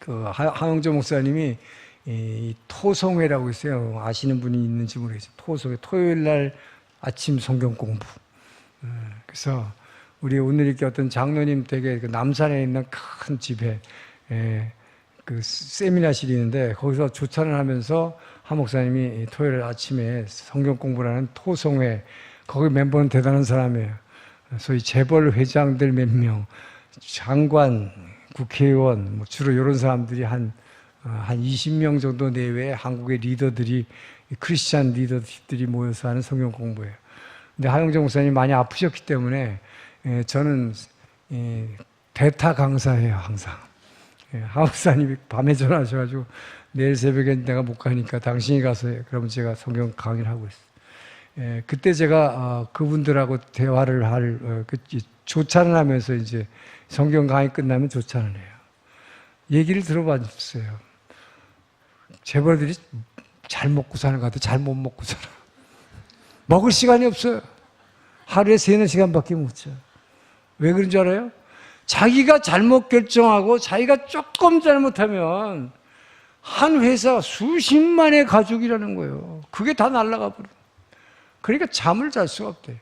하영조 목사님이 이 토성회라고 있어요. 아시는 분이 있는지 모르겠어요. 토성회, 토요일 날 아침 성경 공부. 그래서 우리 오늘 이렇게 어떤 장로님 댁에 남산에 있는 큰 집에 그 세미나실이 있는데 거기서 조찬을 하면서 한 목사님이 토요일 아침에 성경 공부를 하는 토성회, 거기 멤버는 대단한 사람이에요. 소위 재벌 회장들 몇 명, 장관, 국회의원, 뭐 주로 이런 사람들이 한 20명 정도 내외의 한국의 리더들이, 크리스찬 리더들이 모여서 하는 성경 공부예요. 근데 하영정 목사님이 많이 아프셨기 때문에 저는 대타 강사예요, 항상. 하 목사님이 밤에 전화하셔가지고 내일 새벽에 내가 못 가니까 당신이 가서 해. 그러면 제가 성경 강의를 하고 있어요. 그때 제가 그분들하고 대화를 조찬을 하면서 이제 성경 강의 끝나면 조찬을 해요. 얘기를 들어봤어요. 재벌들이 잘 먹고 사는 것 같아. 잘 못 먹고 살아. 먹을 시간이 없어요. 하루에 3-4시간밖에 못 자요. 왜 그런 줄 알아요? 자기가 잘못 결정하고 자기가 조금 잘못하면 한 회사 수십만의 가족이라는 거예요. 그게 다 날아가 버려. 그러니까 잠을 잘 수가 없대.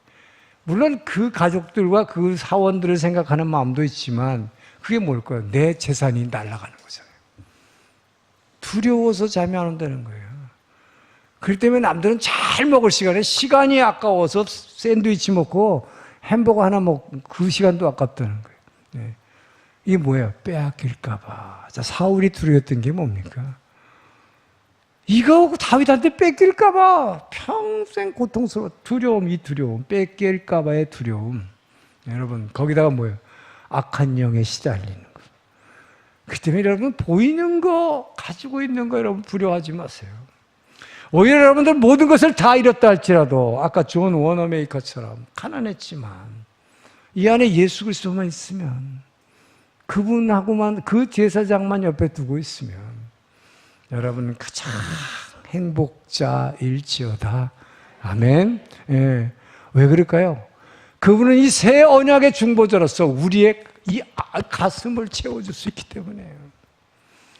물론 그 가족들과 그 사원들을 생각하는 마음도 있지만 그게 뭘까요? 내 재산이 날아가는 거잖아요. 두려워서 잠이 안 온다는 거예요. 그렇기 때문에 남들은 잘 먹을 시간에 시간이 아까워서 샌드위치 먹고 햄버거 하나 먹고 그 시간도 아깝다는 거예요. 네. 이게 뭐예요? 빼앗길까봐. 자, 사울이 두려웠던 게 뭡니까? 이거 다윗한테 뺏길까봐 평생 고통스러워. 두려움, 이 두려움, 뺏길까봐의 두려움. 여러분, 거기다가 뭐예요? 악한 영에 시달리는 거. 그 때문에 여러분 보이는 거 가지고 있는 거 여러분 두려워하지 마세요. 오히려 여러분들 모든 것을 다 잃었다 할지라도 아까 존 워너메이커처럼 가난했지만 이 안에 예수 그리스도만 있으면 그분하고만 그 제사장만 옆에 두고 있으면 여러분은 가장 행복자일지어다. 아멘. 예. 왜 그럴까요? 그분은 이 새 언약의 중보자로서 우리의 이 가슴을 채워줄 수 있기 때문에요.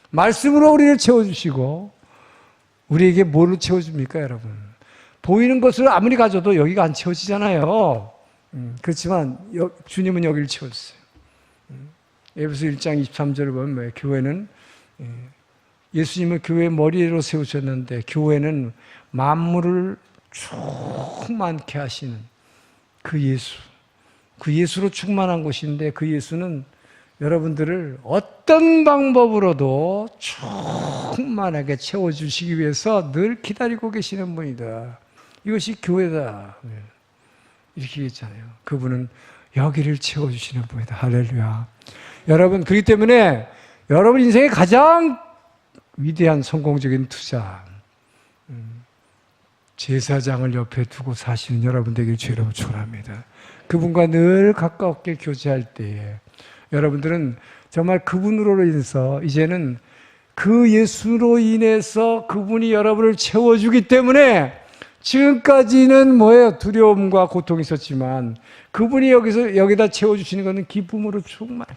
말씀으로 우리를 채워주시고 우리에게 뭐를 채워줍니까, 여러분? 보이는 것을 아무리 가져도 여기가 안 채워지잖아요. 그렇지만 주님은 여기를 채워주세요. 에베소 1장 23절을 보면 뭐예요? 교회는 예수님을 교회의 머리로 세우셨는데 교회는 만물을 충만케 하시는 그 예수로 충만한 곳인데 그 예수는 여러분들을 어떤 방법으로도 충만하게 채워주시기 위해서 늘 기다리고 계시는 분이다. 이것이 교회다. 이렇게 얘기했잖아요. 그분은 여기를 채워주시는 분이다. 할렐루야. 여러분, 그렇기 때문에 여러분 인생의 가장 위대한 성공적인 투자, 제사장을 옆에 두고 사시는 여러분 되길 주의로 축원합니다. 그분과 늘 가깝게 교제할 때에 여러분들은 정말 그분으로 인해서 이제는 그 예수로 인해서 그분이 여러분을 채워주기 때문에 지금까지는 뭐예요? 두려움과 고통이 있었지만 그분이 여기다 채워주시는 것은 기쁨으로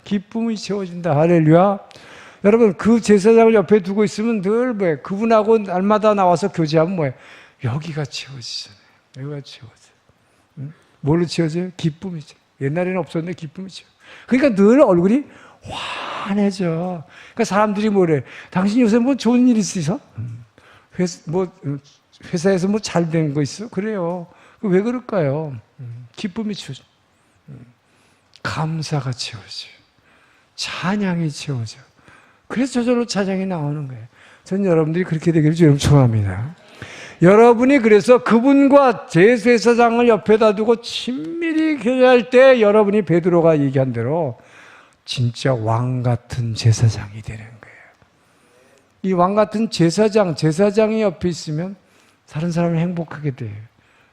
기쁨이 채워진다. 할렐루야. 여러분 그 제사장을 옆에 두고 있으면 늘 뭐예요? 그분하고 날마다 나와서 교제하면 뭐예요? 여기가 채워지잖아요. 여기가 채워져. 뭘로 채워져요? 기쁨이죠. 옛날에는 없었는데 기쁨이죠. 그러니까 늘 얼굴이 환해져. 그러니까 사람들이 뭐래? 당신 요새 뭐 좋은 일 있으셔? 회사에서 뭐 잘 된 거 있어? 그래요. 왜 그럴까요? 기쁨이 채워져. 감사가 채워져요. 찬양이 채워져. 그래서 저절로 찬양이 나오는 거예요. 전 여러분들이 그렇게 되기를 주님 축원합니다. 여러분이 그래서 그분과 제사장을 옆에다 두고 친밀히 교제할 때 여러분이 베드로가 얘기한 대로 진짜 왕 같은 제사장이 되는 거예요. 이 왕 같은 제사장이 옆에 있으면 다른 사람이 행복하게 돼요.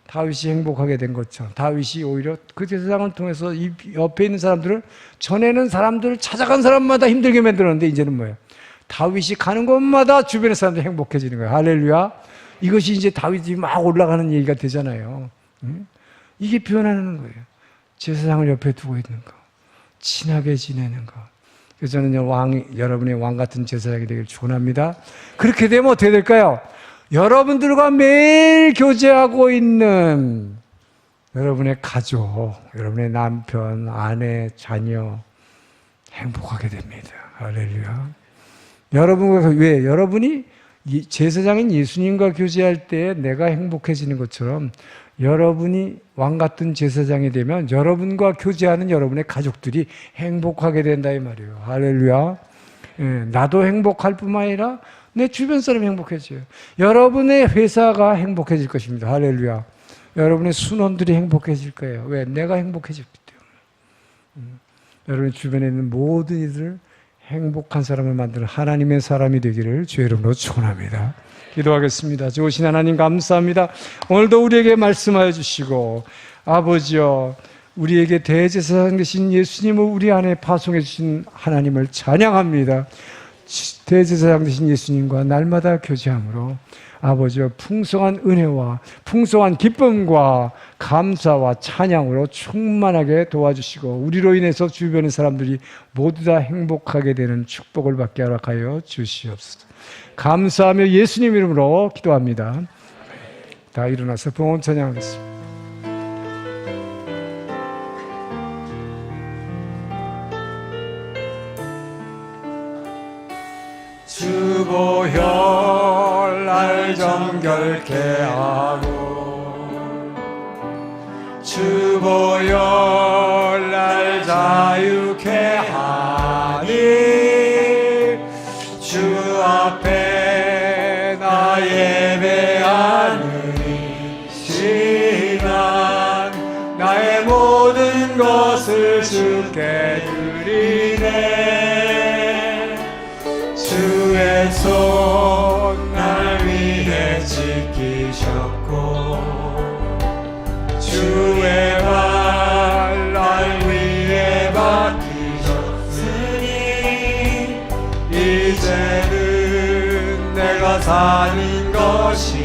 다윗이 행복하게 된 것처럼 다윗이 오히려 그 제사장을 통해서 이 옆에 있는 사람들을 전에는 사람들을 찾아간 사람마다 힘들게 만들었는데 이제는 뭐예요? 다윗이 가는 곳마다 주변의 사람들이 행복해지는 거예요. 할렐루야. 이것이 이제 다윗이 막 올라가는 얘기가 되잖아요. 이게 표현하는 거예요. 제사장을 옆에 두고 있는 거, 친하게 지내는 거. 그래서 저는 여러분의 왕 같은 제사장이 되길 축원합니다. 그렇게 되면 어떻게 될까요? 여러분들과 매일 교제하고 있는 여러분의 가족, 여러분의 남편, 아내, 자녀 행복하게 됩니다. 할렐루야. 여러분이 제사장인 예수님과 교제할 때 내가 행복해지는 것처럼 여러분이 왕 같은 제사장이 되면 여러분과 교제하는 여러분의 가족들이 행복하게 된다 이 말이에요. 할렐루야. 예, 나도 행복할 뿐만 아니라 내 주변 사람이 행복해져요. 여러분의 회사가 행복해질 것입니다. 할렐루야. 여러분의 순원들이 행복해질 거예요. 왜? 내가 행복해졌기 때문에. 여러분 주변에 있는 모든 이들을 행복한 사람을 만드는 하나님의 사람이 되기를 주의 이름으로 축원합니다. 기도하겠습니다. 좋으신 하나님 감사합니다. 오늘도 우리에게 말씀하여 주시고 아버지여 우리에게 대제사장 되신 예수님을 우리 안에 파송해 주신 하나님을 찬양합니다. 대제사장 되신 예수님과 날마다 교제함으로 아버지여 풍성한 은혜와 풍성한 기쁨과 감사와 찬양으로 충만하게 도와주시고 우리로 인해서 주변의 사람들이 모두 다 행복하게 되는 축복을 받게 허락하여 주시옵소서. 감사하며 예수님 이름으로 기도합니다. 다 일어나서 봉헌 찬양하겠습니다. 주보혈 날 정결케 하고 주보혈 날 자유케 하니 주 앞에 나 예배하는 이 시간 나의 모든 것을 주께 드리네 손 날 위해 지키셨고 주의 발 날 위해 맡기셨으니 이제는 내가 사는 것이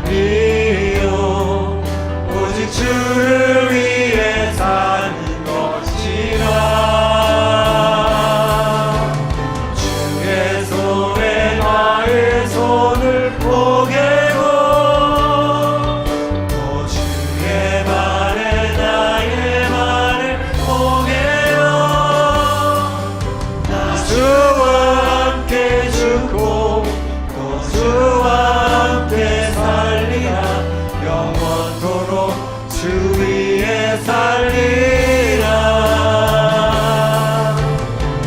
아니요 오직 주를 위해 사는 것이라 주의 손에 나의 손을 포개고 또 주의 발에 나의 발을 포개어 나 주와 함께 죽고 또 주와 함께 살리라 영원토록 주 위에 살리라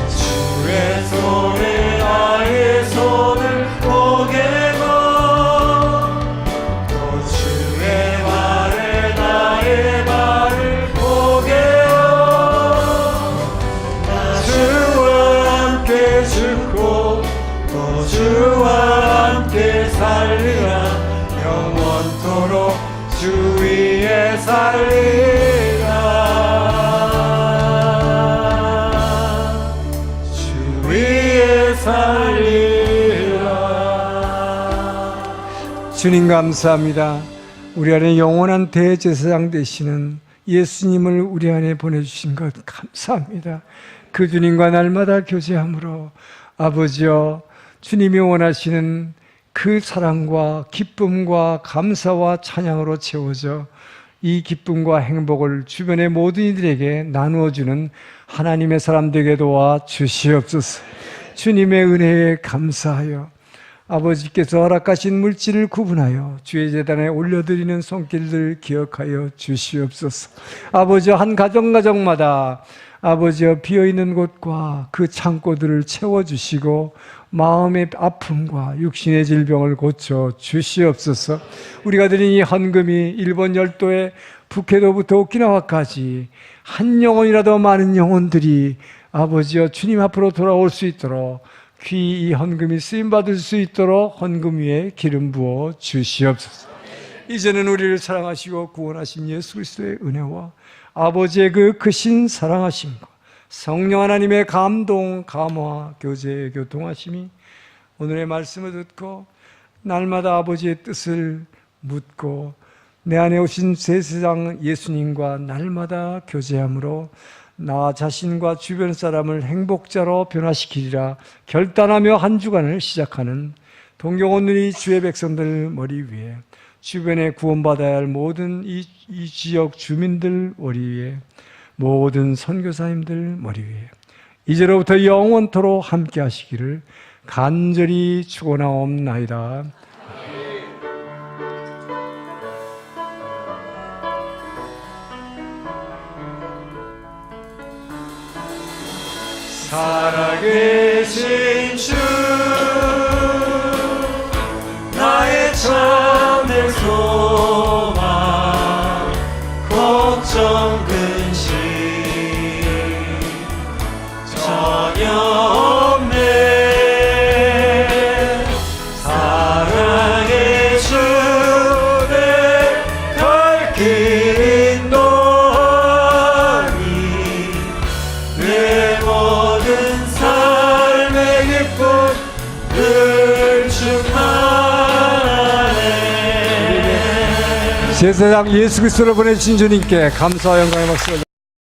주의 손에 나의 손을 포개고 또 주의 발에 나의 발을 포개어 나 주와 함께 죽고 또 주와 함께 살리라 영원토록 주 위에 살리라 주 위에 살리라. 주님 감사합니다. 우리 안에 영원한 대제사장 되시는 예수님을 우리 안에 보내주신 것 감사합니다. 그 주님과 날마다 교제함으로 아버지여 주님이 원하시는 그 사랑과 기쁨과 감사와 찬양으로 채워져 이 기쁨과 행복을 주변의 모든 이들에게 나누어주는 하나님의 사람 되게 도와 주시옵소서. 주님의 은혜에 감사하여 아버지께서 허락하신 물질을 구분하여 주의 제단에 올려드리는 손길들 기억하여 주시옵소서. 아버지 한 가정마다 아버지여 비어있는 곳과 그 창고들을 채워주시고 마음의 아픔과 육신의 질병을 고쳐 주시옵소서. 우리가 드린 이 헌금이 일본 열도의 북해도부터 오키나와까지 한 영혼이라도 많은 영혼들이 아버지여 주님 앞으로 돌아올 수 있도록 귀히 이 헌금이 쓰임받을 수 있도록 헌금 위에 기름 부어 주시옵소서. 이제는 우리를 사랑하시고 구원하신 예수 그리스도의 은혜와 아버지의 그 크신 사랑하심과 성령 하나님의 감동, 감화, 교제, 교통하심이 오늘의 말씀을 듣고 날마다 아버지의 뜻을 묻고 내 안에 오신 제사장 예수님과 날마다 교제함으로 나 자신과 주변 사람을 행복자로 변화시키리라 결단하며 한 주간을 시작하는 동경원누리 주의 백성들 머리 위에 주변에 구원받아야 할 모든 이 지역 주민들 머리 위에 모든 선교사님들 머리 위에 이제로부터 영원토록 함께 하시기를 간절히 축원하옵나이다. 살아계신 주 나의 참된 소망 걱정 근심 전혀 없네 사랑의 주내 갈 길 인도하니 내 모든 삶의 기쁨 늘 충만하네. 제사장 예수 그리스도를 보내주신 주님께 감사와 영광의 박수를